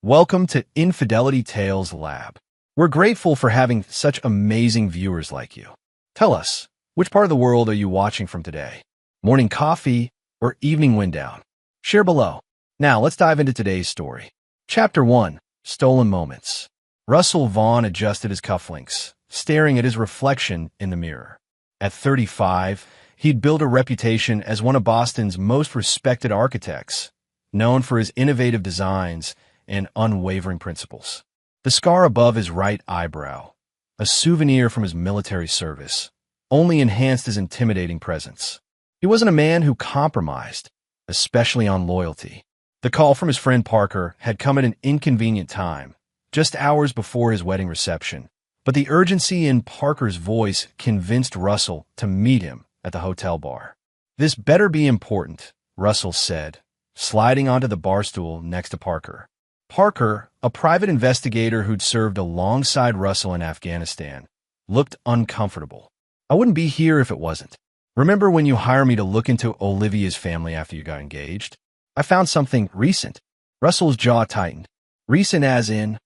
Welcome to Infidelity Tales Lab. We're grateful for having such amazing viewers like you. Tell us, which part of the world are you watching from today? Morning coffee or evening wind down? Share below. Now, let's dive into today's story. Chapter 1. Stolen Moments. Russell Vaughn adjusted his cufflinks, staring at his reflection in the mirror. At 35, he'd built a reputation as one of Boston's most respected architects, known for his innovative designs and unwavering principles. The scar above his right eyebrow, a souvenir from his military service, only enhanced his intimidating presence. He wasn't a man who compromised, especially on loyalty. The call from his friend Parker had come at an inconvenient time, just hours before his wedding reception, but the urgency in Parker's voice convinced Russell to meet him at the hotel bar. "This better be important," Russell said, sliding onto the bar stool next to Parker. Parker, a private investigator who'd served alongside Russell in Afghanistan, looked uncomfortable. "I wouldn't be here if it wasn't. Remember when you hired me to look into Olivia's family after you got engaged? I found something recent." Russell's jaw tightened. "Recent as in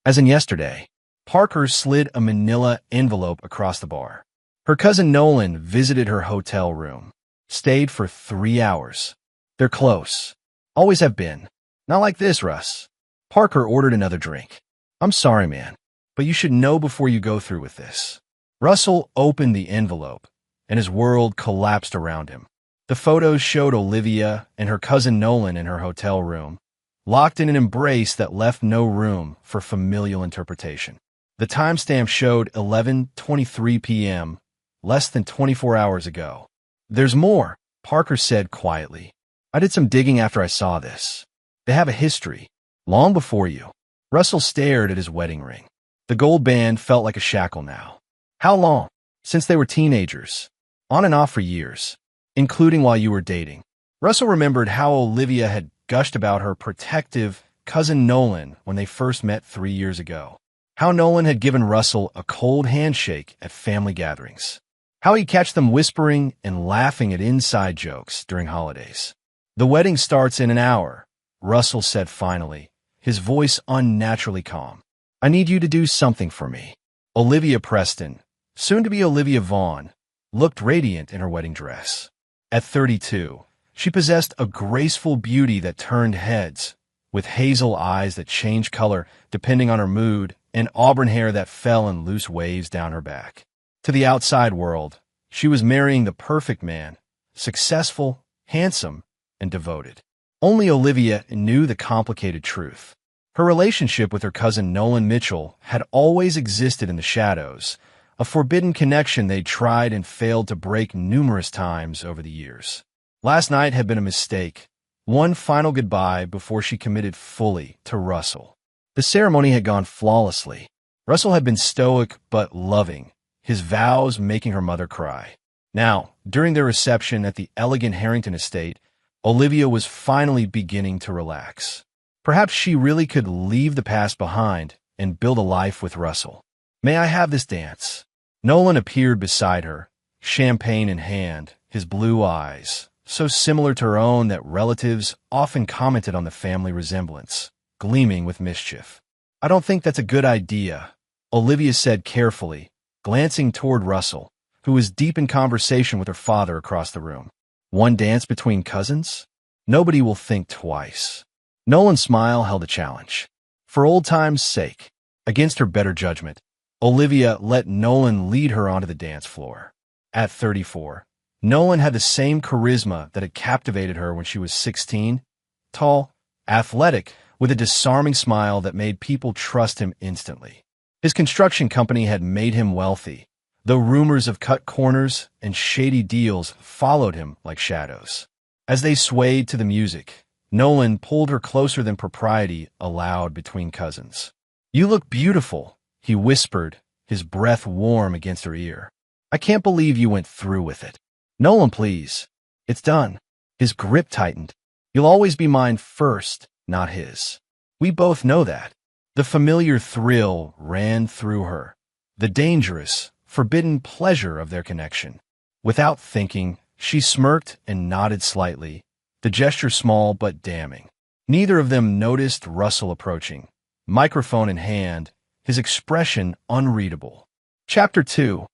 yesterday." Parker slid a manila envelope across the bar. "Her cousin Nolan visited her hotel room. Stayed for 3 hours. They're close. Always have been. Not like this, Russ." Parker ordered another drink. "I'm sorry, man, but you should know before you go through with this." Russell opened the envelope, and his world collapsed around him. The photos showed Olivia and her cousin Nolan in her hotel room, locked in an embrace that left no room for familial interpretation. The timestamp showed 11:23 p.m., less than 24 hours ago. "There's more," Parker said quietly. "I did some digging after I saw this. They have a history, long before you." Russell stared at his wedding ring. The gold band felt like a shackle now. "How long?" "Since they were teenagers. On and off for years, including while you were dating." Russell remembered how Olivia had gushed about her protective cousin Nolan when they first met 3 years ago. How Nolan had given Russell a cold handshake at family gatherings. How he'd catch them whispering and laughing at inside jokes during holidays. "The wedding starts in an hour," Russell said finally, his voice unnaturally calm. "I need you to do something for me." Olivia Preston, soon to be Olivia Vaughn, looked radiant in her wedding dress. At 32, she possessed a graceful beauty that turned heads, with hazel eyes that changed color depending on her mood and auburn hair that fell in loose waves down her back. To the outside world, she was marrying the perfect man, successful, handsome, and devoted. Only Olivia knew the complicated truth. Her relationship with her cousin Nolan Mitchell had always existed in the shadows, a forbidden connection they'd tried and failed to break numerous times over the years. Last night had been a mistake, one final goodbye before she committed fully to Russell. The ceremony had gone flawlessly. Russell had been stoic but loving, his vows making her mother cry. Now, during their reception at the elegant Harrington estate, Olivia was finally beginning to relax. Perhaps she really could leave the past behind and build a life with Russell. "May I have this dance?" Nolan appeared beside her, champagne in hand, his blue eyes, so similar to her own that relatives often commented on the family resemblance, gleaming with mischief. "I don't think that's a good idea," Olivia said carefully, glancing toward Russell, who was deep in conversation with her father across the room. "One dance between cousins? Nobody will think twice." Nolan's smile held a challenge. For old time's sake, against her better judgment, Olivia let Nolan lead her onto the dance floor. At 34, Nolan had the same charisma that had captivated her when she was 16, tall, athletic, with a disarming smile that made people trust him instantly. His construction company had made him wealthy, though rumors of cut corners and shady deals followed him like shadows. As they swayed to the music, Nolan pulled her closer than propriety allowed between cousins. "You look beautiful," he whispered, his breath warm against her ear. "I can't believe you went through with it." "Nolan, please. It's done." His grip tightened. "You'll always be mine first, not his. We both know that." The familiar thrill ran through her, the dangerous, forbidden pleasure of their connection. Without thinking, she smirked and nodded slightly, the gesture small but damning. Neither of them noticed Russell approaching, microphone in hand, his expression unreadable. Chapter 2.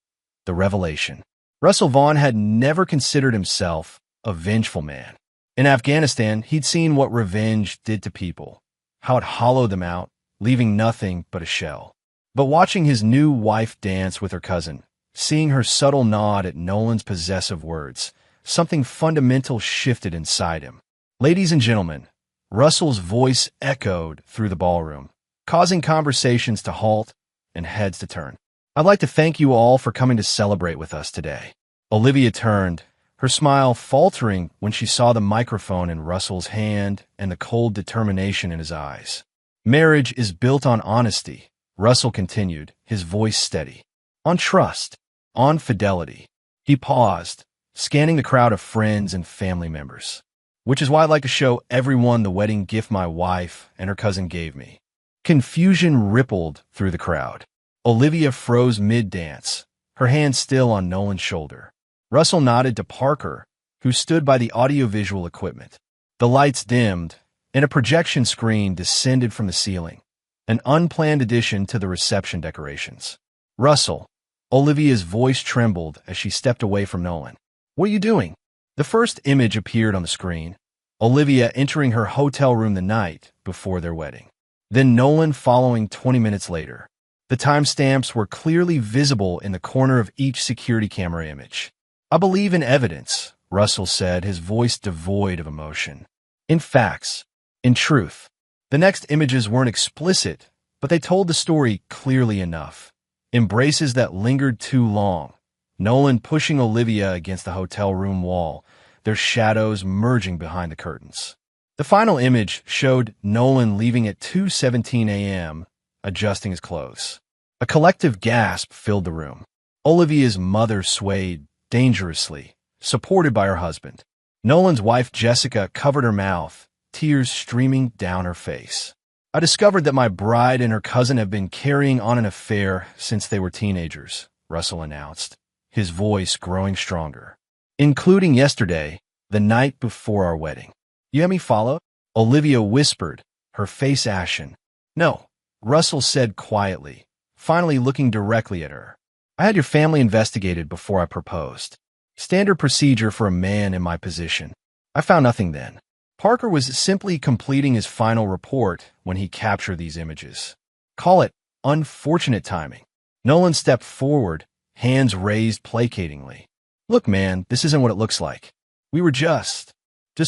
The Revelation. Russell Vaughn had never considered himself a vengeful man. In Afghanistan, he'd seen what revenge did to people, how it hollowed them out, leaving nothing but a shell. But watching his new wife dance with her cousin, seeing her subtle nod at Nolan's possessive words, something fundamental shifted inside him. Ladies and gentlemen, Russell's voice echoed through the ballroom, causing conversations to halt and heads to turn. I'd like to thank you all for coming to celebrate with us today. Olivia turned, her smile faltering when she saw the microphone in Russell's hand and the cold determination in his eyes. Marriage is built on honesty, Russell continued, his voice steady. On trust, on fidelity. He paused, scanning the crowd of friends and family members. Which is why I'd like to show everyone the wedding gift my wife and her cousin gave me. Confusion rippled through the crowd. Olivia froze mid-dance, her hand still on Nolan's shoulder. Russell nodded to Parker, who stood by the audiovisual equipment. The lights dimmed, and a projection screen descended from the ceiling, an unplanned addition to the reception decorations. Russell, Olivia's voice trembled as she stepped away from Nolan. What are you doing? The first image appeared on the screen, Olivia entering her hotel room the night before their wedding. Then Nolan following 20 minutes later. The timestamps were clearly visible in the corner of each security camera image. I believe in evidence, Russell said, his voice devoid of emotion. In facts, in truth. The next images weren't explicit, but they told the story clearly enough. Embraces that lingered too long. Nolan pushing Olivia against the hotel room wall, their shadows merging behind the curtains. The final image showed Nolan leaving at 2:17 a.m., adjusting his clothes. A collective gasp filled the room. Olivia's mother swayed dangerously, supported by her husband. Nolan's wife Jessica covered her mouth, tears streaming down her face. I discovered that my bride and her cousin have been carrying on an affair since they were teenagers, Russell announced, his voice growing stronger. Including yesterday, the night before our wedding. You have me follow? Olivia whispered, her face ashen. No, Russell said quietly, finally looking directly at her. I had your family investigated before I proposed. Standard procedure for a man in my position. I found nothing then. Parker was simply completing his final report when he captured these images. Call it unfortunate timing. Nolan stepped forward, hands raised placatingly. Look, man, this isn't what it looks like. We were just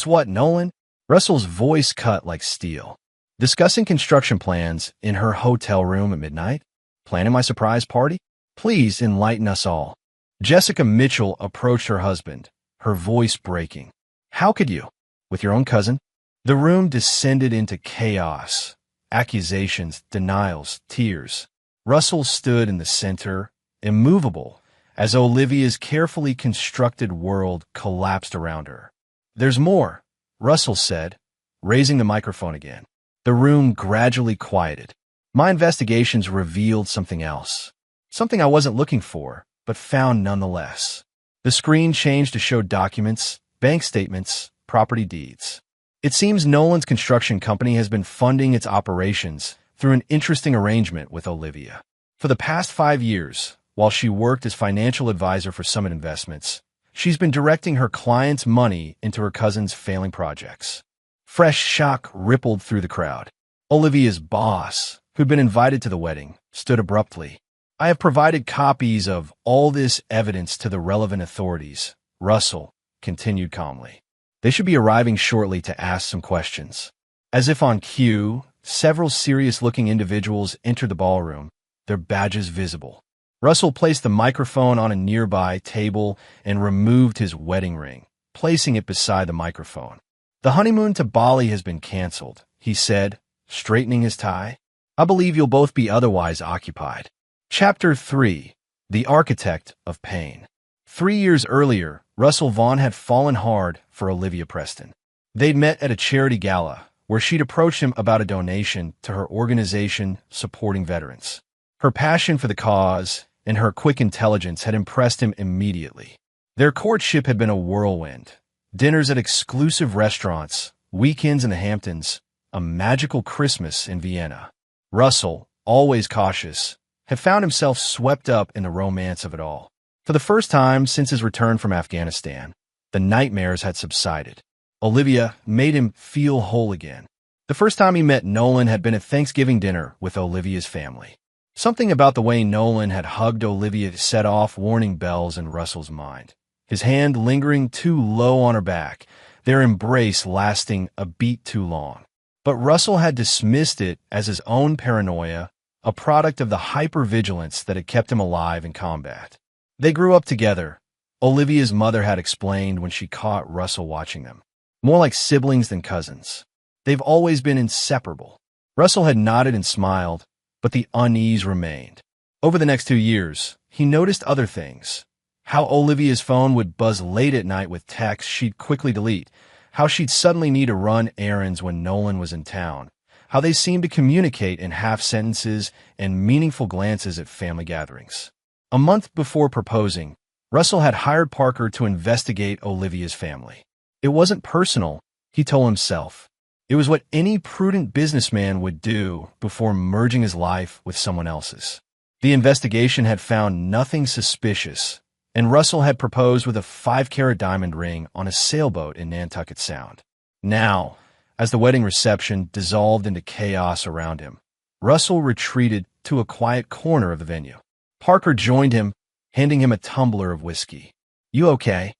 what, Nolan? Russell's voice cut like steel. Discussing construction plans in her hotel room at midnight? Planning my surprise party? Please enlighten us all. Jessica Mitchell approached her husband, her voice breaking. How could you? With your own cousin? The room descended into chaos. Accusations, denials, tears. Russell stood in the center, immovable, as Olivia's carefully constructed world collapsed around her. There's more, Russell said, raising the microphone again. The room gradually quieted. My investigations revealed something else. Something I wasn't looking for, but found nonetheless. The screen changed to show documents, bank statements, property deeds. It seems Nolan's construction company has been funding its operations through an interesting arrangement with Olivia. For the past 5 years, while she worked as financial advisor for Summit Investments, she's been directing her clients' money into her cousin's failing projects. Fresh shock rippled through the crowd. Olivia's boss, who'd been invited to the wedding, stood abruptly. I have provided copies of all this evidence to the relevant authorities, Russell continued calmly. They should be arriving shortly to ask some questions. As if on cue, several serious-looking individuals entered the ballroom, their badges visible. Russell placed the microphone on a nearby table and removed his wedding ring, placing it beside the microphone. The honeymoon to Bali has been canceled, he said, straightening his tie. I believe you'll both be otherwise occupied. Chapter 3. The Architect of Pain. 3 years earlier, Russell Vaughn had fallen hard for Olivia Preston. They'd met at a charity gala, where she'd approached him about a donation to her organization supporting veterans. Her passion for the cause and her quick intelligence had impressed him immediately. Their courtship had been a whirlwind. Dinners at exclusive restaurants, weekends in the Hamptons, a magical Christmas in Vienna. Russell, always cautious, had found himself swept up in the romance of it all. For the first time since his return from Afghanistan, the nightmares had subsided. Olivia made him feel whole again. The first time he met Nolan had been at Thanksgiving dinner with Olivia's family. Something about the way Nolan had hugged Olivia set off warning bells in Russell's mind. His hand lingering too low on her back, their embrace lasting a beat too long. But Russell had dismissed it as his own paranoia, a product of the hypervigilance that had kept him alive in combat. They grew up together, Olivia's mother had explained when she caught Russell watching them. More like siblings than cousins. They've always been inseparable. Russell had nodded and smiled, but the unease remained. Over the next 2 years, he noticed other things. How Olivia's phone would buzz late at night with texts she'd quickly delete. How she'd suddenly need to run errands when Nolan was in town. How they seemed to communicate in half-sentences and meaningful glances at family gatherings. A month before proposing, Russell had hired Parker to investigate Olivia's family. It wasn't personal, he told himself. It was what any prudent businessman would do before merging his life with someone else's. The investigation had found nothing suspicious, and Russell had proposed with a 5-carat diamond ring on a sailboat in Nantucket Sound. Now, as the wedding reception dissolved into chaos around him, Russell retreated to a quiet corner of the venue. Parker joined him, handing him a tumbler of whiskey. "You okay?"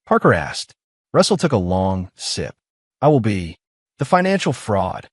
Parker asked. Russell took a long sip. "I will be." The financial fraud.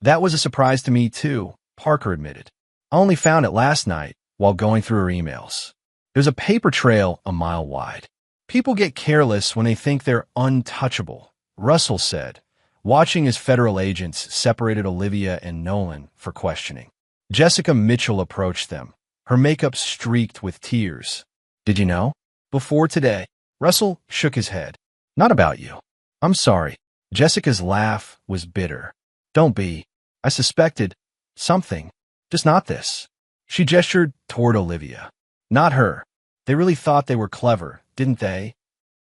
"That was a surprise to me, too," Parker admitted. "I only found it last night while going through her emails. There's a paper trail a mile wide. People get careless when they think they're untouchable," Russell said, watching as federal agents separated Olivia and Nolan for questioning. Jessica Mitchell approached them, her makeup streaked with tears. "Did you know?" "Before today." Russell shook his head. "Not about you." "I'm sorry." Jessica's laugh was bitter. "Don't be. I suspected something. Just not this." She gestured toward Olivia. "Not her. They really thought they were clever, didn't they?"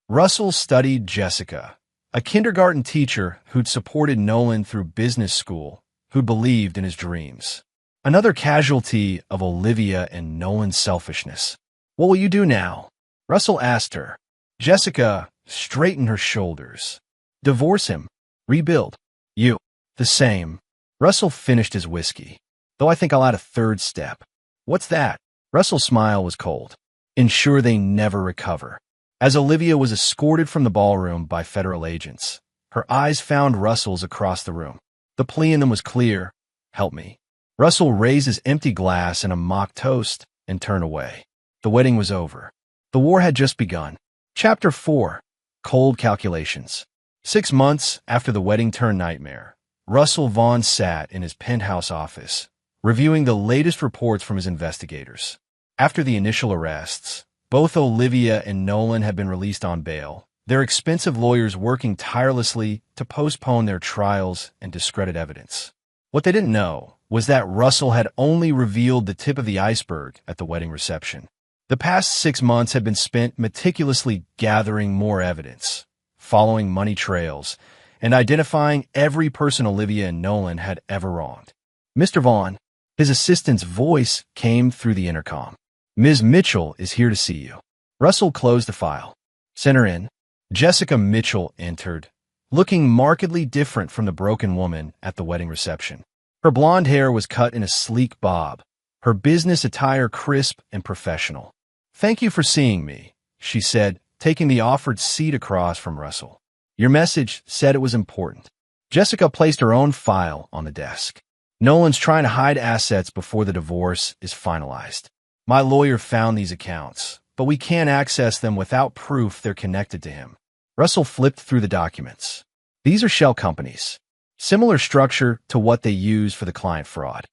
Russell studied Jessica, a kindergarten teacher who'd supported Nolan through business school, who believed in his dreams. Another casualty of Olivia and Nolan's selfishness. "What will you do now?" Russell asked her. Jessica straightened her shoulders. "Divorce him. Rebuild." "You." "The same." Russell finished his whiskey. "Though I think I'll add a third step." "What's that?" Russell's smile was cold. "Ensure they never recover." As Olivia was escorted from the ballroom by federal agents, her eyes found Russell's across the room. The plea in them was clear. "Help me." Russell raised his empty glass in a mock toast and turned away. The wedding was over. The war had just begun. Chapter 4. Cold Calculations. 6 months after the wedding turned nightmare, Russell Vaughn sat in his penthouse office, reviewing the latest reports from his investigators. After the initial arrests, both Olivia and Nolan had been released on bail, their expensive lawyers working tirelessly to postpone their trials and discredit evidence. What they didn't know was that Russell had only revealed the tip of the iceberg at the wedding reception. The past 6 months had been spent meticulously gathering more evidence, following money trails, and identifying every person Olivia and Nolan had ever wronged. "Mr. Vaughn," his assistant's voice came through the intercom. "Ms. Mitchell is here to see you." Russell closed the file. "Send her in." Jessica Mitchell entered, looking markedly different from the broken woman at the wedding reception. Her blonde hair was cut in a sleek bob, her business attire crisp and professional. "Thank you for seeing me," she said, taking the offered seat across from Russell. "Your message said it was important." Jessica placed her own file on the desk. "Nolan's trying to hide assets before the divorce is finalized. My lawyer found these accounts, but we can't access them without proof they're connected to him." Russell flipped through the documents. "These are shell companies. Similar structure to what they use for the client fraud."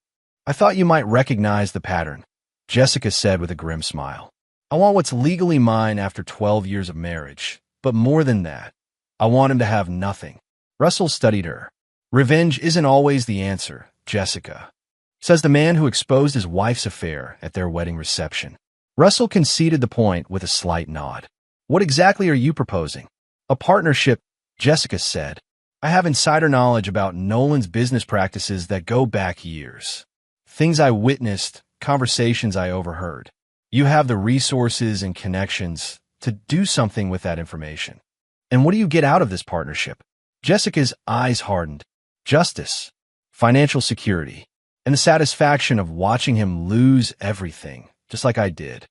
"I thought you might recognize the pattern," Jessica said with a grim smile. "I want what's legally mine after 12 years of marriage, but more than that, I want him to have nothing." Russell studied her. "Revenge isn't always the answer, Jessica," says the man who exposed his wife's affair at their wedding reception. Russell conceded the point with a slight nod. "What exactly are you proposing?" "A partnership," Jessica said. I have insider knowledge about Nolan's business practices that go back years. Things I witnessed, conversations I overheard. You have the resources and connections to do something with that information. And what do you get out of this partnership? Jessica's eyes hardened. Justice, financial security, and the satisfaction of watching him lose everything, just like I did.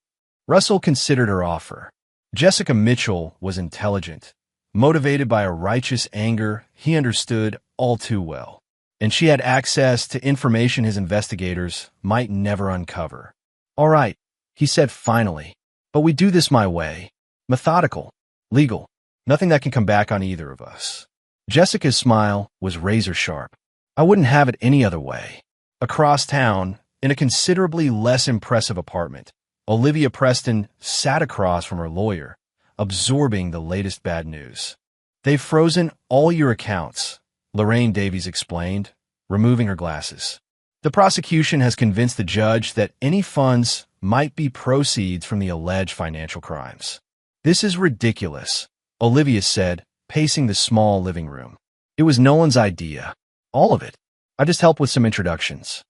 Russell considered her offer. Jessica Mitchell was intelligent, motivated by a righteous anger he understood all too well. And she had access to information his investigators might never uncover. All right, he said finally, but we do this my way. Methodical, legal, nothing that can come back on either of us. Jessica's smile was razor sharp. I wouldn't have it any other way. Across town, in a considerably less impressive apartment, Olivia Preston sat across from her lawyer, absorbing the latest bad news. They've frozen all your accounts, Lorraine Davies explained, removing her glasses. The prosecution has convinced the judge that any funds might be proceeds from the alleged financial crimes. This is ridiculous, Olivia said, pacing the small living room. It was Nolan's idea. All of it. I just helped with some introductions.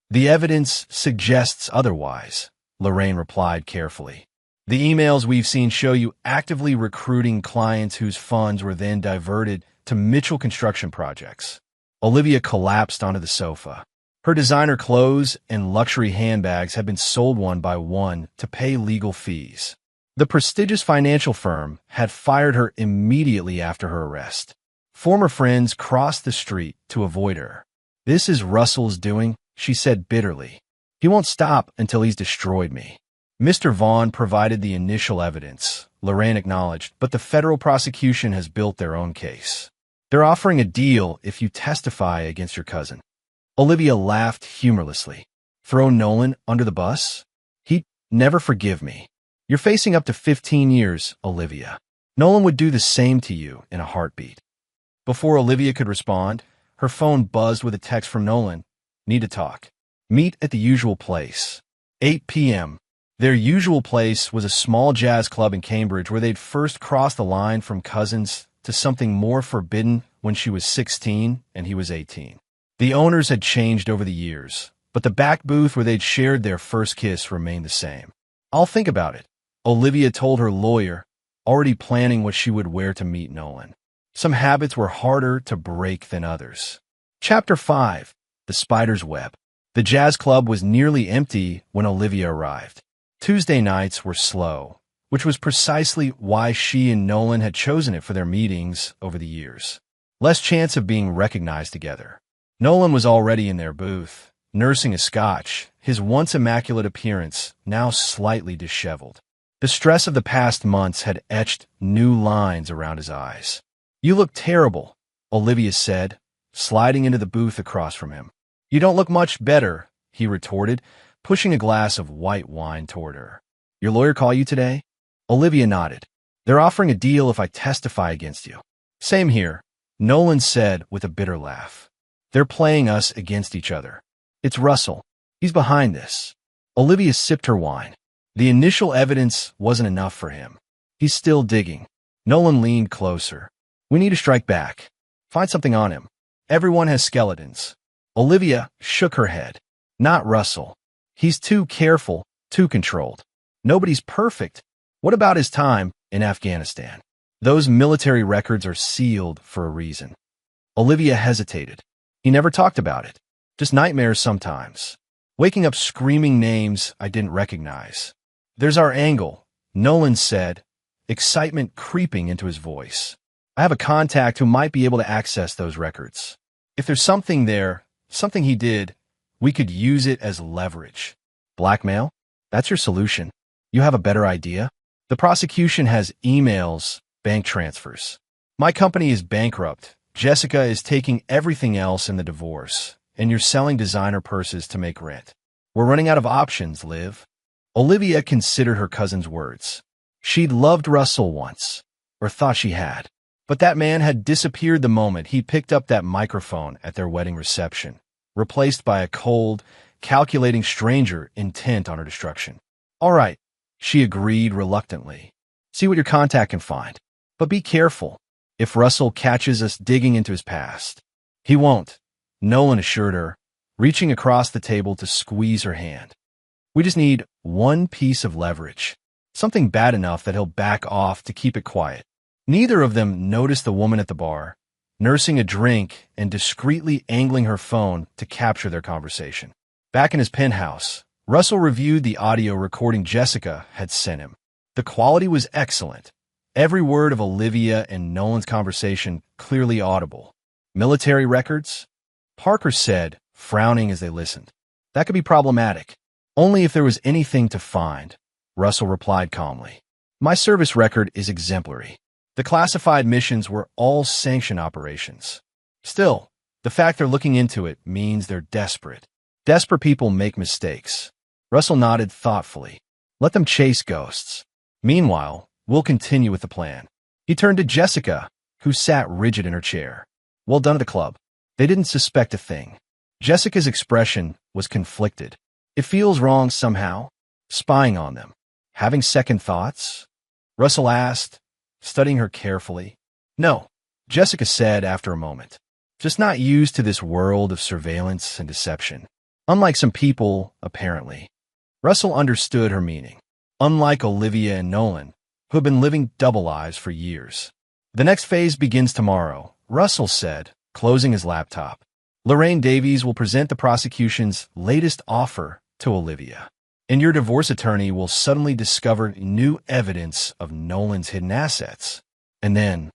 The evidence suggests otherwise, Lorraine replied carefully. The emails we've seen show you actively recruiting clients whose funds were then diverted to Mitchell construction projects. Olivia collapsed onto the sofa. Her designer clothes and luxury handbags had been sold one by one to pay legal fees. The prestigious financial firm had fired her immediately after her arrest. Former friends crossed the street to avoid her. This is Russell's doing, she said bitterly. He won't stop until he's destroyed me. Mr. Vaughn provided the initial evidence, Lorraine acknowledged, but the federal prosecution has built their own case. They're offering a deal if you testify against your cousin. Olivia laughed humorlessly. Throw Nolan under the bus? He'd never forgive me. You're facing up to 15 years, Olivia. Nolan would do the same to you in a heartbeat. Before Olivia could respond, her phone buzzed with a text from Nolan. Need to talk. Meet at the usual place. 8 p.m. Their usual place was a small jazz club in Cambridge where they'd first crossed the line from cousins to something more forbidden when she was 16 and he was 18. The owners had changed over the years, but the back booth where they'd shared their first kiss remained the same. I'll think about it, Olivia told her lawyer, already planning what she would wear to meet Nolan. Some habits were harder to break than others. Chapter 5. The Spider's Web. The jazz club was nearly empty when Olivia arrived. Tuesday nights were slow, which was precisely why she and Nolan had chosen it for their meetings over the years. Less chance of being recognized together. Nolan was already in their booth, nursing a scotch, his once immaculate appearance now slightly disheveled. The stress of the past months had etched new lines around his eyes. You look terrible, Olivia said, sliding into the booth across from him. You don't look much better, he retorted, pushing a glass of white wine toward her. Your lawyer call you today? Olivia nodded. They're offering a deal if I testify against you. Same here, Nolan said with a bitter laugh. They're playing us against each other. It's Russell. He's behind this. Olivia sipped her wine. The initial evidence wasn't enough for him. He's still digging. Nolan leaned closer. We need to strike back. Find something on him. Everyone has skeletons. Olivia shook her head. Not Russell. He's too careful, too controlled. Nobody's perfect. What about his time in Afghanistan? Those military records are sealed for a reason. Olivia hesitated. He never talked about it. Just nightmares sometimes. Waking up screaming names I didn't recognize. There's our angle, Nolan said, excitement creeping into his voice. I have a contact who might be able to access those records. If there's something there, something he did, we could use it as leverage. Blackmail? That's your solution. You have a better idea? The prosecution has emails, bank transfers. My company is bankrupt. Jessica is taking everything else in the divorce, and you're selling designer purses to make rent. We're running out of options, Liv. Olivia considered her cousin's words. She'd loved Russell once, or thought she had. But that man had disappeared the moment he picked up that microphone at their wedding reception, replaced by a cold, calculating stranger intent on her destruction. All right, she agreed reluctantly. See what your contact can find. But be careful. if Russell catches us digging into his past. He won't, Nolan assured her, reaching across the table to squeeze her hand. We just need one piece of leverage, something bad enough that he'll back off to keep it quiet. Neither of them noticed the woman at the bar, nursing a drink and discreetly angling her phone to capture their conversation. Back in his penthouse, Russell reviewed the audio recording Jessica had sent him. The quality was excellent. Every word of Olivia and Nolan's conversation clearly audible. Military records? Parker said, frowning as they listened. That could be problematic. Only if there was anything to find, Russell replied calmly. My service record is exemplary. The classified missions were all sanctioned operations. Still, the fact they're looking into it means they're desperate. Desperate people make mistakes. Russell nodded thoughtfully. Let them chase ghosts. Meanwhile, we'll continue with the plan. He turned to Jessica, who sat rigid in her chair. Well done at the club. They didn't suspect a thing. Jessica's expression was conflicted. It feels wrong somehow. Spying on them. Having second thoughts? Russell asked, studying her carefully. No, Jessica said after a moment. Just not used to this world of surveillance and deception. Unlike some people, apparently. Russell understood her meaning. Unlike Olivia and Nolan, who have been living double lives for years. The next phase begins tomorrow, Russell said, closing his laptop. Lorraine Davies will present the prosecution's latest offer to Olivia. And your divorce attorney will suddenly discover new evidence of Nolan's hidden assets. And then,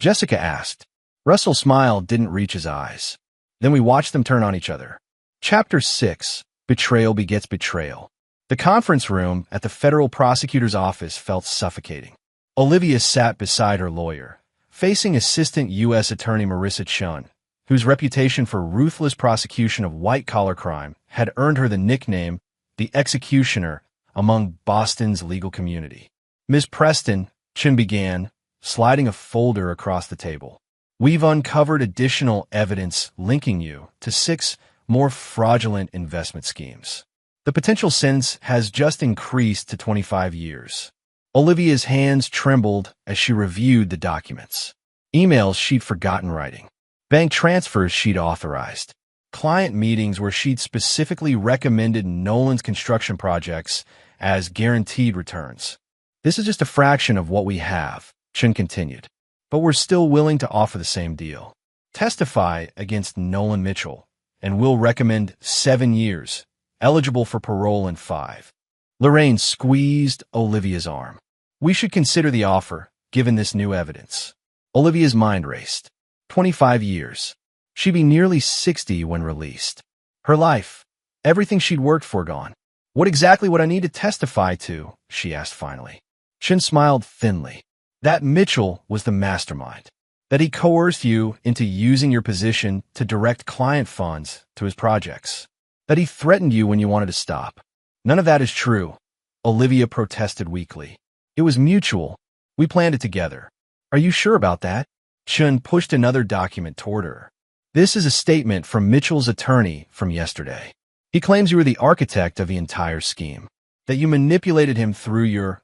Jessica asked. Russell's smile didn't reach his eyes. Then we watched them turn on each other. Chapter 6, Betrayal Begets Betrayal. The conference room at the federal prosecutor's office felt suffocating. Olivia sat beside her lawyer, facing Assistant U.S. Attorney Marissa Chun, whose reputation for ruthless prosecution of white-collar crime had earned her the nickname the Executioner among Boston's legal community. Ms. Preston, Chun began, sliding a folder across the table. We've uncovered additional evidence linking you to 6 more fraudulent investment schemes. The potential sentence has just increased to 25 years. Olivia's hands trembled as she reviewed the documents. Emails she'd forgotten writing. Bank transfers she'd authorized. Client meetings where she'd specifically recommended Nolan's construction projects as guaranteed returns. This is just a fraction of what we have, Chun continued. But we're still willing to offer the same deal. Testify against Nolan Mitchell, and we'll recommend 7 years, eligible for parole in 5. Lorraine squeezed Olivia's arm. We should consider the offer, given this new evidence. Olivia's mind raced. 25 years. She'd be nearly 60 when released. Her life, everything she'd worked for gone. What exactly would I need to testify to? She asked finally. Chun smiled thinly. That Mitchell was the mastermind. That he coerced you into using your position to direct client funds to his projects. That he threatened you when you wanted to stop. None of that is true, Olivia protested weakly. It was mutual. We planned it together. Are you sure about that? Chun pushed another document toward her. This is a statement from Mitchell's attorney from yesterday. He claims you were the architect of the entire scheme, that you manipulated him through your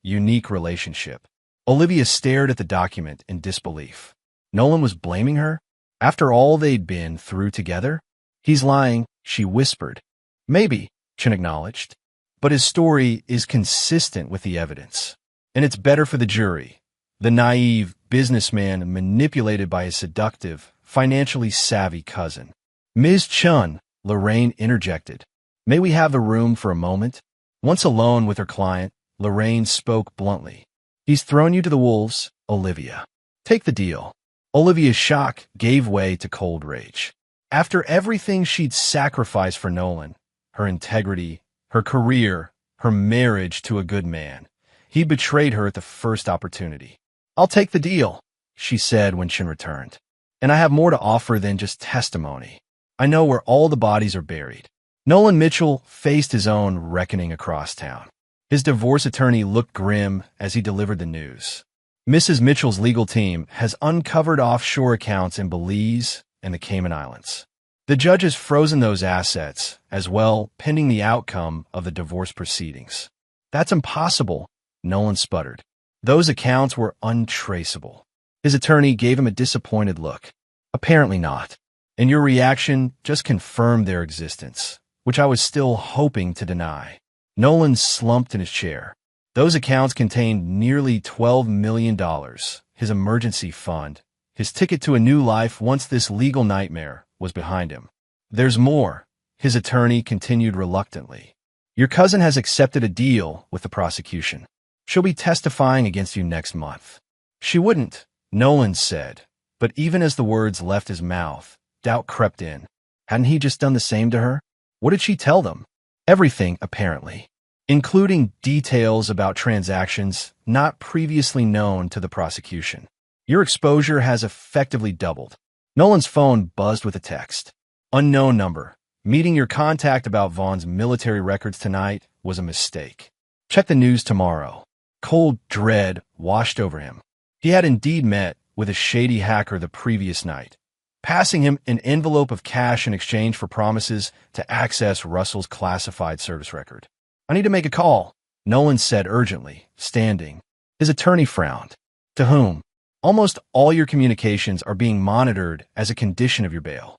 unique relationship. Olivia stared at the document in disbelief. Nolan was blaming her? After all they'd been through together? He's lying, she whispered. Maybe, Chun acknowledged. But his story is consistent with the evidence. And it's better for the jury. The naive businessman manipulated by his seductive, financially savvy cousin. Ms. Chun, Lorraine interjected. May we have the room for a moment? Once alone with her client, Lorraine spoke bluntly. He's thrown you to the wolves, Olivia. Take the deal. Olivia's shock gave way to cold rage. After everything she'd sacrificed for Nolan, her integrity, her career, her marriage to a good man, he betrayed her at the first opportunity. I'll take the deal, she said when Chun returned. And I have more to offer than just testimony. I know where all the bodies are buried. Nolan Mitchell faced his own reckoning across town. His divorce attorney looked grim as he delivered the news. Mrs. Mitchell's legal team has uncovered offshore accounts in Belize and the Cayman Islands. The judge has frozen those assets as well, pending the outcome of the divorce proceedings. That's impossible, Nolan sputtered. Those accounts were untraceable. His attorney gave him a disappointed look. Apparently not. And your reaction just confirmed their existence, which I was still hoping to deny. Nolan slumped in his chair. Those accounts contained nearly $12 million, his emergency fund, his ticket to a new life once this legal nightmare was behind him. There's more, his attorney continued reluctantly. Your cousin has accepted a deal with the prosecution. She'll be testifying against you next month. She wouldn't, Nolan said, but even as the words left his mouth, doubt crept in. Hadn't he just done the same to her? What did she tell them? Everything, apparently, including details about transactions not previously known to the prosecution. Your exposure has effectively doubled. Nolan's phone buzzed with a text. Unknown number. Meeting your contact about Vaughn's military records tonight was a mistake. Check the news tomorrow. Cold dread washed over him. He had indeed met with a shady hacker the previous night, passing him an envelope of cash in exchange for promises to access Russell's classified service record. I need to make a call, Nolan said urgently, standing. His attorney frowned. To whom? Almost all your communications are being monitored as a condition of your bail.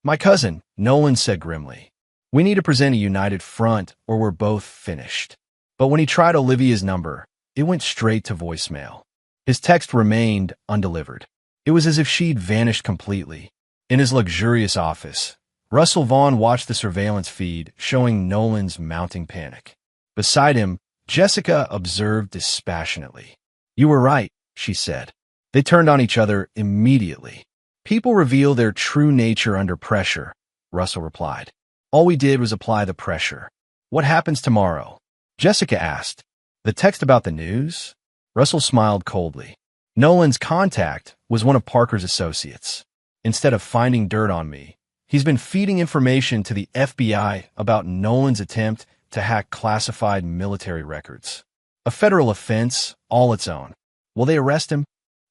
My cousin, Nolan said grimly. We need to present a united front or we're both finished. But when he tried Olivia's number, it went straight to voicemail. His text remained undelivered. It was as if she'd vanished completely. In his luxurious office, Russell Vaughn watched the surveillance feed showing Nolan's mounting panic. Beside him, Jessica observed dispassionately. You were right, she said. They turned on each other immediately. People reveal their true nature under pressure, Russell replied. All we did was apply the pressure. What happens tomorrow? Jessica asked. The text about the news? Russell smiled coldly. Nolan's contact was one of Parker's associates. Instead of finding dirt on me, he's been feeding information to the FBI about Nolan's attempt to hack classified military records. A federal offense all its own. Will they arrest him?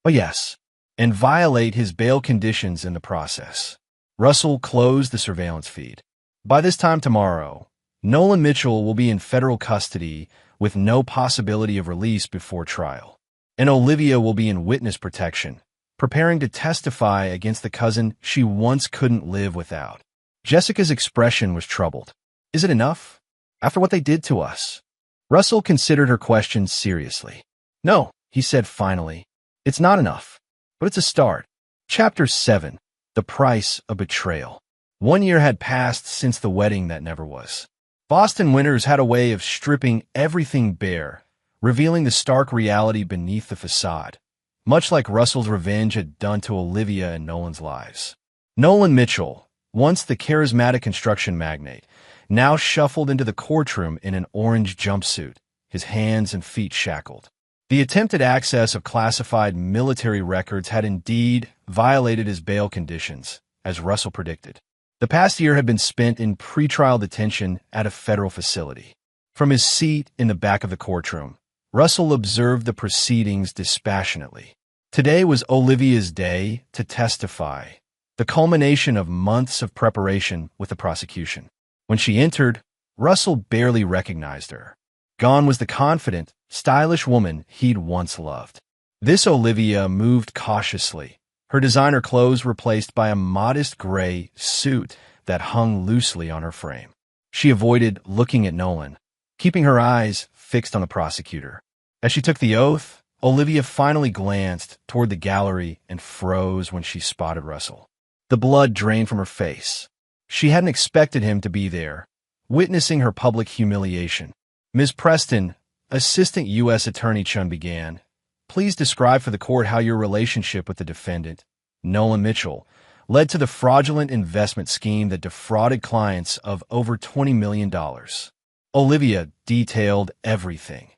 Oh, yes. And violate his bail conditions in the process. Russell closed the surveillance feed. By this time tomorrow, Nolan Mitchell will be in federal custody with no possibility of release before trial. And Olivia will be in witness protection, preparing to testify against the cousin she once couldn't live without. Jessica's expression was troubled. Is it enough? After what they did to us? Russell considered her question seriously. No, he said finally. It's not enough. But it's a start. Chapter 7. The Price of Betrayal. 1 year had passed since the wedding that never was. Boston winters had a way of stripping everything bare, revealing the stark reality beneath the facade, much like Russell's revenge had done to Olivia and Nolan's lives. Nolan Mitchell, once the charismatic construction magnate, now shuffled into the courtroom in an orange jumpsuit, his hands and feet shackled. The attempted access of classified military records had indeed violated his bail conditions, as Russell predicted. The past year had been spent in pretrial detention at a federal facility. From his seat in the back of the courtroom, Russell observed the proceedings dispassionately. Today was Olivia's day to testify, the culmination of months of preparation with the prosecution. When she entered, Russell barely recognized her. Gone was the confident, stylish woman he'd once loved. This Olivia moved cautiously, her designer clothes replaced by a modest gray suit that hung loosely on her frame. She avoided looking at Nolan, keeping her eyes fixed on the prosecutor. As she took the oath, Olivia finally glanced toward the gallery and froze when she spotted Russell. The blood drained from her face. She hadn't expected him to be there, witnessing her public humiliation. Ms. Preston, Assistant U.S. Attorney Chun began, please describe for the court how your relationship with the defendant, Nolan Mitchell, led to the fraudulent investment scheme that defrauded clients of over $20 million. Olivia detailed everything.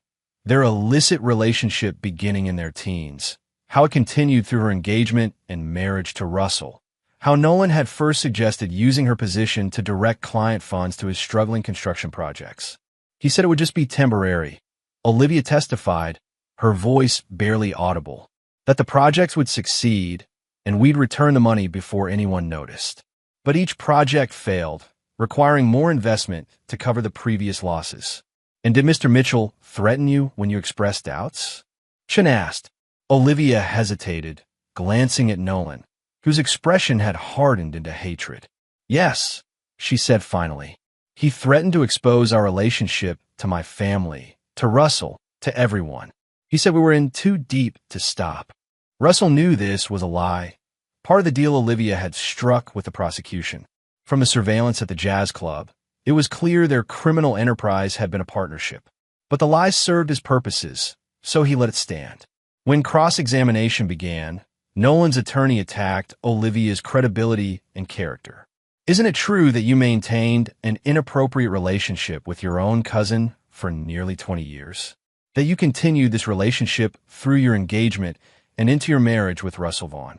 Their illicit relationship beginning in their teens, how it continued through her engagement and marriage to Russell, how Nolan had first suggested using her position to direct client funds to his struggling construction projects. He said it would just be temporary. Olivia testified, her voice barely audible, that the projects would succeed and we'd return the money before anyone noticed. But each project failed, requiring more investment to cover the previous losses. And did Mr. Mitchell threaten you when you expressed doubts? Chun asked. Olivia hesitated, glancing at Nolan, whose expression had hardened into hatred. "Yes," she said finally. "He threatened to expose our relationship to my family, to Russell, to everyone. He said we were in too deep to stop." Russell knew this was a lie, part of the deal Olivia had struck with the prosecution. From the surveillance at the jazz club, it was clear their criminal enterprise had been a partnership. But the lies served his purposes, so he let it stand. When cross-examination began, Nolan's attorney attacked Olivia's credibility and character. "Isn't it true that you maintained an inappropriate relationship with your own cousin for nearly 20 years? That you continued this relationship through your engagement and into your marriage with Russell Vaughn?"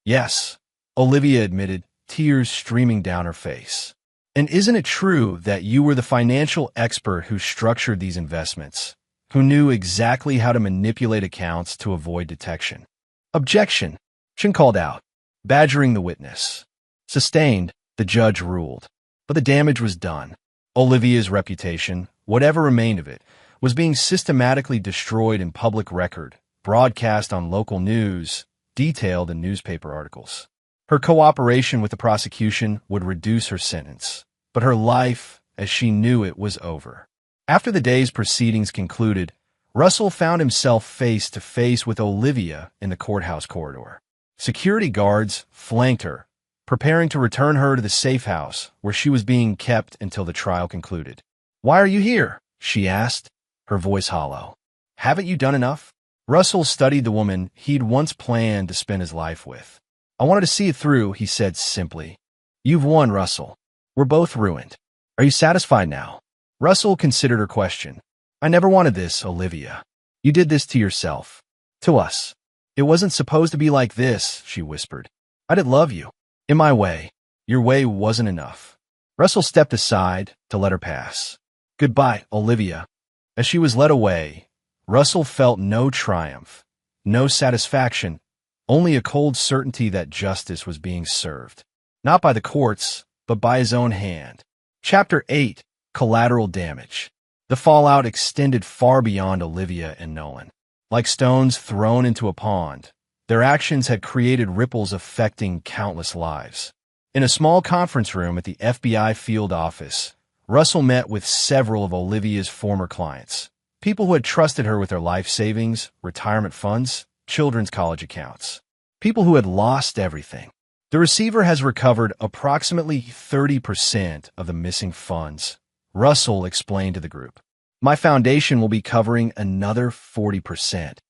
"Yes," Olivia admitted, tears streaming down her face. "And isn't it true that you were the financial expert who structured these investments, who knew exactly how to manipulate accounts to avoid detection?" "Objection," Chin called out, badgering the witness. Sustained, the judge ruled. But the damage was done. Olivia's reputation, whatever remained of it, was being systematically destroyed in public record, broadcast on local news, detailed in newspaper articles. Her cooperation with the prosecution would reduce her sentence, but her life, as she knew it, was over. After the day's proceedings concluded, Russell found himself face to face with Olivia in the courthouse corridor. Security guards flanked her, preparing to return her to the safe house where she was being kept until the trial concluded. "Why are you here?" she asked, her voice hollow. "Haven't you done enough?" Russell studied the woman he'd once planned to spend his life with. "I wanted to see it through," he said simply. "You've won, Russell. We're both ruined. Are you satisfied now?" Russell considered her question. "I never wanted this, Olivia. You did this to yourself. To us. It wasn't supposed to be like this," she whispered. "I did love you. In my way. Your way wasn't enough." Russell stepped aside to let her pass. "Goodbye, Olivia." As she was led away, Russell felt no triumph, no satisfaction, only a cold certainty that justice was being served. Not by the courts, but by his own hand. Chapter 8. Collateral Damage. The fallout extended far beyond Olivia and Nolan. Like stones thrown into a pond, their actions had created ripples affecting countless lives. In a small conference room at the FBI field office, Russell met with several of Olivia's former clients, people who had trusted her with their life savings, retirement funds, children's college accounts, people who had lost everything. "The receiver has recovered approximately 30% of the missing funds," Russell explained to the group. "My foundation will be covering another 40%.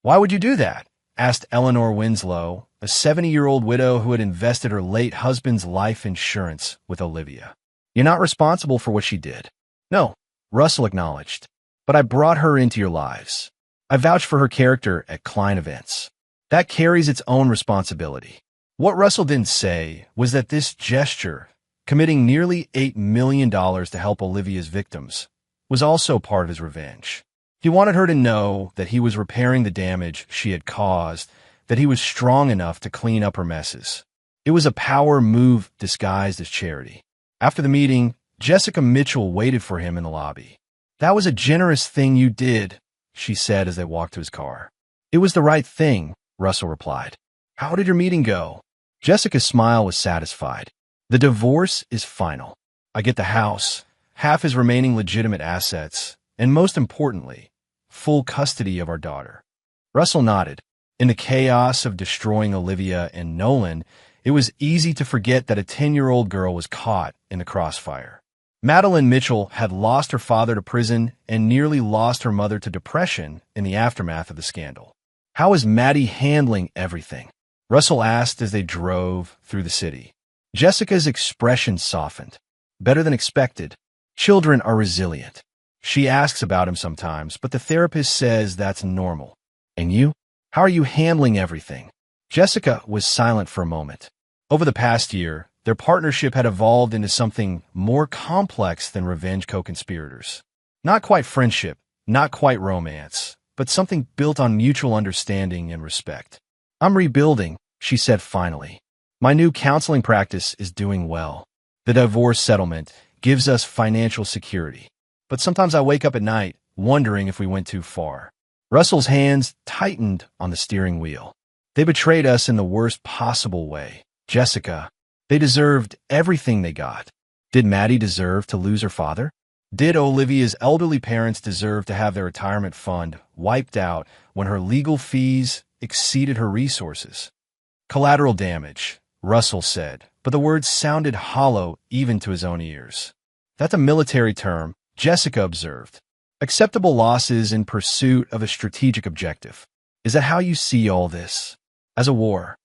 "Why would you do that?" asked Eleanor Winslow, a 70-year-old widow who had invested her late husband's life insurance with Olivia. "You're not responsible for what she did." "No," Russell acknowledged. "But I brought her into your lives. I vouched for her character at client events. That carries its own responsibility." What Russell didn't say was that this gesture, committing nearly $8 million to help Olivia's victims, was also part of his revenge. He wanted her to know that he was repairing the damage she had caused, that he was strong enough to clean up her messes. It was a power move disguised as charity. After the meeting, Jessica Mitchell waited for him in the lobby. "That was a generous thing you did," she said as they walked to his car. "It was the right thing," Russell replied. "How did your meeting go?" Jessica's smile was satisfied. "The divorce is final. I get the house, half his remaining legitimate assets, and most importantly, full custody of our daughter." Russell nodded. In the chaos of destroying Olivia and Nolan, it was easy to forget that a 10-year-old girl was caught in the crossfire. Madeline Mitchell had lost her father to prison and nearly lost her mother to depression in the aftermath of the scandal. "How is Maddie handling everything?" Russell asked as they drove through the city. Jessica's expression softened. "Better than expected. Children are resilient. She asks about him sometimes, but the therapist says that's normal." "And you? How are you handling everything?" Jessica was silent for a moment. Over the past year, their partnership had evolved into something more complex than revenge co-conspirators. Not quite friendship, not quite romance, but something built on mutual understanding and respect. "I'm rebuilding," she said finally. "My new counseling practice is doing well. The divorce settlement gives us financial security. But sometimes I wake up at night wondering if we went too far." Russell's hands tightened on the steering wheel. They betrayed us in the worst possible way. Jessica, they deserved everything they got. Did Maddie deserve to lose her father? Did Olivia's elderly parents deserve to have their retirement fund wiped out when her legal fees exceeded her resources? Collateral damage, Russell said, but the words sounded hollow even to his own ears. That's a military term, Jessica observed. Acceptable losses in pursuit of a strategic objective. Is that how you see all this? As a war?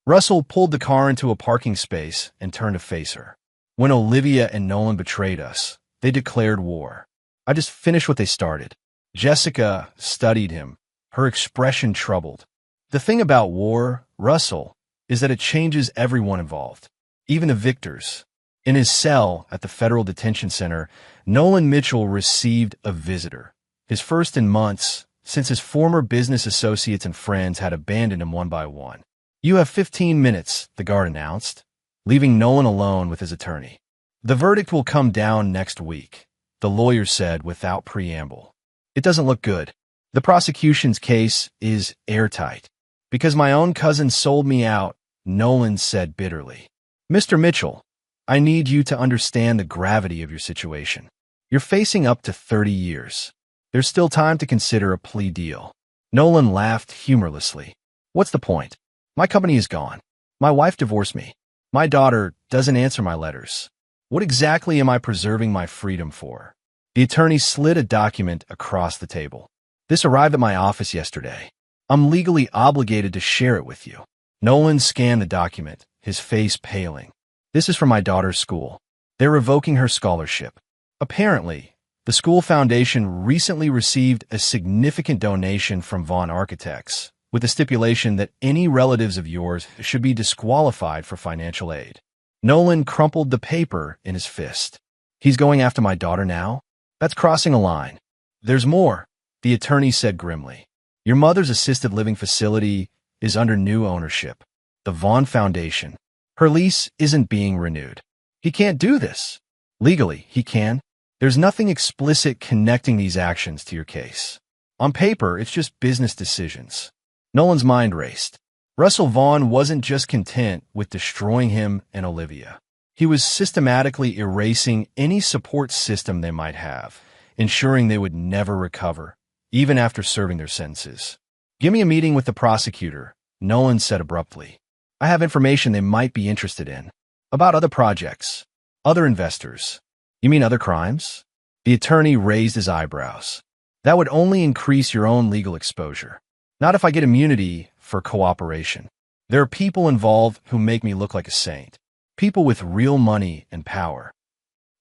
Russell pulled the car into a parking space and turned to face her. When Olivia and Nolan betrayed us, they declared war. I just finished what they started. Jessica studied him, her expression troubled. The thing about war, Russell, is that it changes everyone involved, even the victors. In his cell at the Federal Detention Center, Nolan Mitchell received a visitor, his first in months, since his former business associates and friends had abandoned him one by one. You have 15 minutes, the guard announced, leaving Nolan alone with his attorney. The verdict will come down next week, the lawyer said without preamble. It doesn't look good. The prosecution's case is airtight. Because my own cousin sold me out, Nolan said bitterly. Mr. Mitchell, I need you to understand the gravity of your situation. You're facing up to 30 years. There's still time to consider a plea deal. Nolan laughed humorlessly. What's the point? My company is gone. My wife divorced me. My daughter doesn't answer my letters. What exactly am I preserving my freedom for? The attorney slid a document across the table. This arrived at my office yesterday. I'm legally obligated to share it with you. Nolan scanned the document, his face paling. This is from my daughter's school. They're revoking her scholarship. Apparently, the school foundation recently received a significant donation from Vaughn Architects, with the stipulation that any relatives of yours should be disqualified for financial aid. Nolan crumpled the paper in his fist. He's going after my daughter now? That's crossing a line. There's more, the attorney said grimly. Your mother's assisted living facility is under new ownership, the Vaughn Foundation. Her lease isn't being renewed. He can't do this. Legally, he can. There's nothing explicit connecting these actions to your case. On paper, it's just business decisions. Nolan's mind raced. Russell Vaughn wasn't just content with destroying him and Olivia. He was systematically erasing any support system they might have, ensuring they would never recover, even after serving their sentences. Give me a meeting with the prosecutor, Nolan said abruptly. I have information they might be interested in. About other projects. Other investors. You mean other crimes? The attorney raised his eyebrows. That would only increase your own legal exposure. Not if I get immunity for cooperation. There are people involved who make me look like a saint. People with real money and power.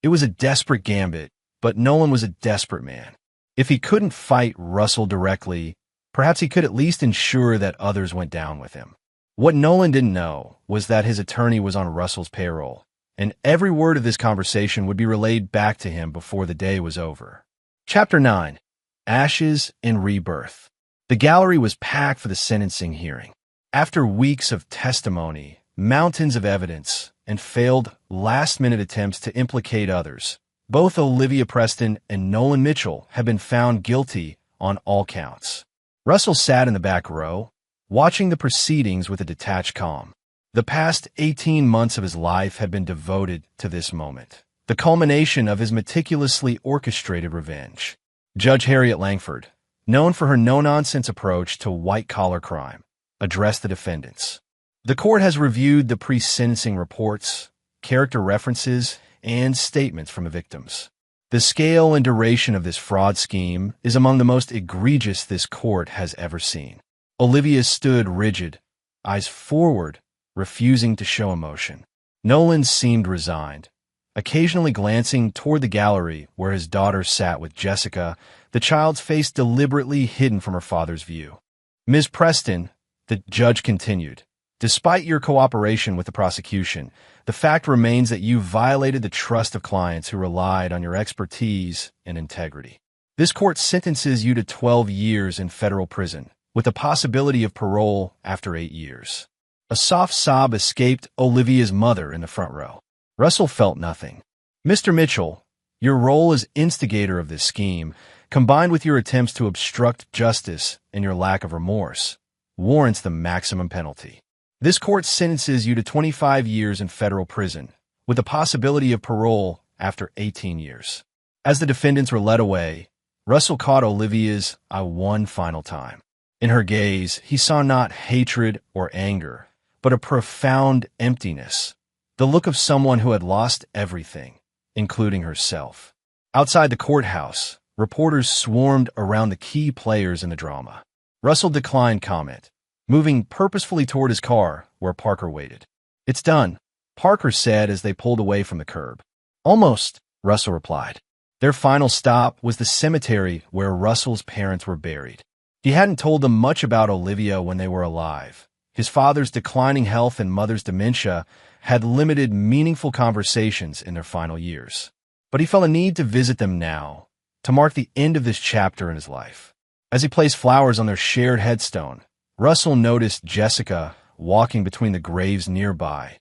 It was a desperate gambit, but Nolan was a desperate man. If he couldn't fight Russell directly, perhaps he could at least ensure that others went down with him. What Nolan didn't know was that his attorney was on Russell's payroll, and every word of this conversation would be relayed back to him before the day was over. Chapter 9. Ashes and Rebirth. The gallery was packed for the sentencing hearing. After weeks of testimony, mountains of evidence, and failed last-minute attempts to implicate others, both Olivia Preston and Nolan Mitchell had been found guilty on all counts. Russell sat in the back row, watching the proceedings with a detached calm. The past 18 months of his life had been devoted to this moment, the culmination of his meticulously orchestrated revenge. Judge Harriet Langford, known for her no-nonsense approach to white-collar crime, addressed the defendants. The court has reviewed the pre-sentencing reports, character references, and statements from the victims. The scale and duration of this fraud scheme is among the most egregious this court has ever seen. Olivia stood rigid, eyes forward, refusing to show emotion. Nolan seemed resigned, occasionally glancing toward the gallery where his daughter sat with Jessica, the child's face deliberately hidden from her father's view. Ms. Preston, the judge continued, despite your cooperation with the prosecution, the fact remains that you violated the trust of clients who relied on your expertise and integrity. This court sentences you to 12 years in federal prison, with the possibility of parole after 8 years. A soft sob escaped Olivia's mother in the front row. Russell felt nothing. Mr. Mitchell, your role as instigator of this scheme, combined with your attempts to obstruct justice and your lack of remorse, warrants the maximum penalty. This court sentences you to 25 years in federal prison, with the possibility of parole after 18 years. As the defendants were led away, Russell caught Olivia's eye one final time. In her gaze, he saw not hatred or anger, but a profound emptiness, the look of someone who had lost everything, including herself. Outside the courthouse, reporters swarmed around the key players in the drama. Russell declined comment, moving purposefully toward his car, where Parker waited. "It's done," Parker said as they pulled away from the curb. "Almost," Russell replied. Their final stop was the cemetery where Russell's parents were buried. He hadn't told them much about Olivia when they were alive. His father's declining health and mother's dementia had limited meaningful conversations in their final years. But he felt a need to visit them now, to mark the end of this chapter in his life. As he placed flowers on their shared headstone, Russell noticed Jessica walking between the graves nearby,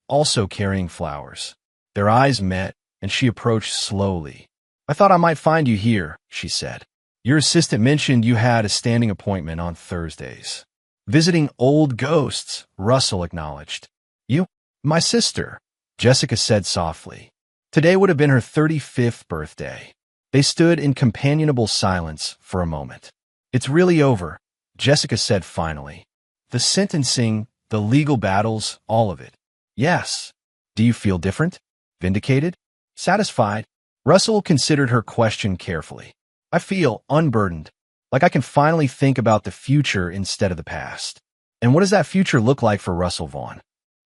also carrying flowers. Their eyes met, and she approached slowly. "I thought I might find you here," she said. "Your assistant mentioned you had a standing appointment on Thursdays." "Visiting old ghosts," Russell acknowledged. "You?" "My sister," Jessica said softly. Today would have been her 35th birthday. They stood in companionable silence for a moment. "It's really over," Jessica said finally. "The sentencing, the legal battles, all of it." "Yes." "Do you feel different? Vindicated? Satisfied?" Russell considered her question carefully. "I feel unburdened, like I can finally think about the future instead of the past." And what does that future look like for Russell Vaughn?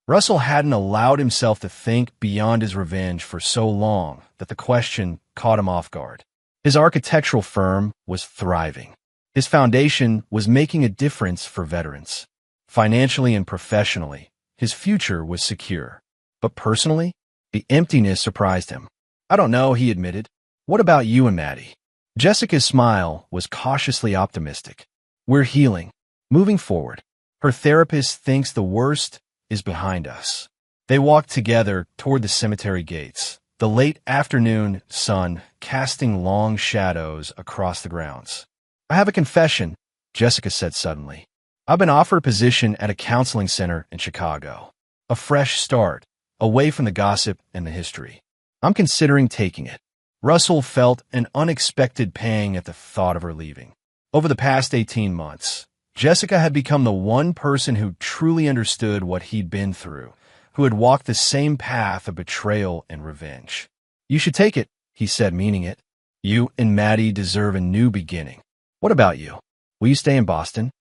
Russell hadn't allowed himself to think beyond his revenge for so long that the question caught him off guard. His architectural firm was thriving. His foundation was making a difference for veterans. Financially and professionally, his future was secure. But personally, the emptiness surprised him. "I don't know," he admitted. "What about you and Maddie?" Jessica's smile was cautiously optimistic. "We're healing, moving forward. Her therapist thinks the worst is behind us." They walked together toward the cemetery gates, the late afternoon sun casting long shadows across the grounds. "I have a confession," Jessica said suddenly. "I've been offered a position at a counseling center in Chicago. A fresh start, away from the gossip and the history. I'm considering taking it." Russell felt an unexpected pang at the thought of her leaving. Over the past 18 months, Jessica had become the one person who truly understood what he'd been through, who had walked the same path of betrayal and revenge. "You should take it," he said, meaning it. "You and Maddie deserve a new beginning. What about you? Will you stay in Boston?"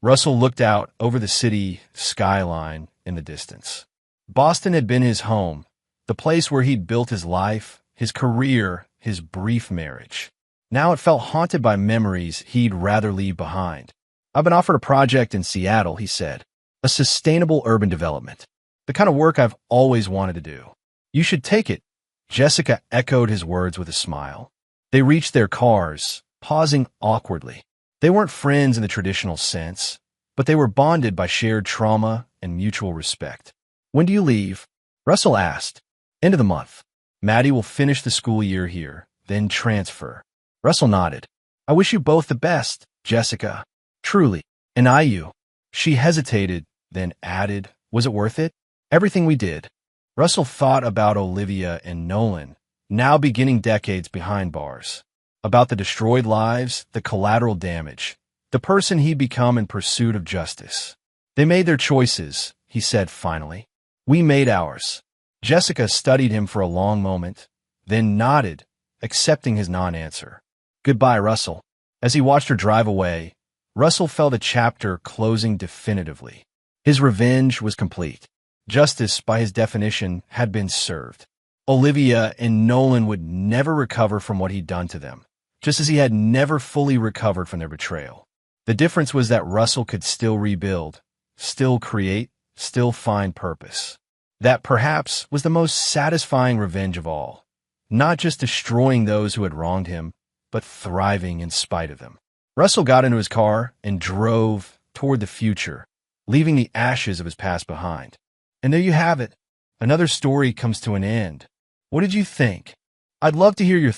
Russell looked out over the city skyline in the distance. Boston had been his home, the place where he'd built his life, his career, his brief marriage. Now it felt haunted by memories he'd rather leave behind. "I've been offered a project in Seattle," he said. "A sustainable urban development. The kind of work I've always wanted to do." "You should take it," Jessica echoed his words with a smile. They reached their cars, pausing awkwardly. They weren't friends in the traditional sense, but they were bonded by shared trauma and mutual respect. "When do you leave?" Russell asked. "End of the month. Maddie will finish the school year here, then transfer." Russell nodded. "I wish you both the best, Jessica. Truly. And I you." She hesitated, then added, "Was it worth it? Everything we did." Russell thought about Olivia and Nolan, now beginning decades behind bars. About the destroyed lives, the collateral damage, the person he'd become in pursuit of justice. "They made their choices," he said finally. "We made ours." Jessica studied him for a long moment, then nodded, accepting his non-answer. "Goodbye, Russell." As he watched her drive away, Russell felt a chapter closing definitively. His revenge was complete. Justice, by his definition, had been served. Olivia and Nolan would never recover from what he'd done to them, just as he had never fully recovered from their betrayal. The difference was that Russell could still rebuild, still create, still find purpose. That perhaps was the most satisfying revenge of all, not just destroying those who had wronged him, but thriving in spite of them. Russell got into his car and drove toward the future, leaving the ashes of his past behind. And there you have it. Another story comes to an end. What did you think? I'd love to hear your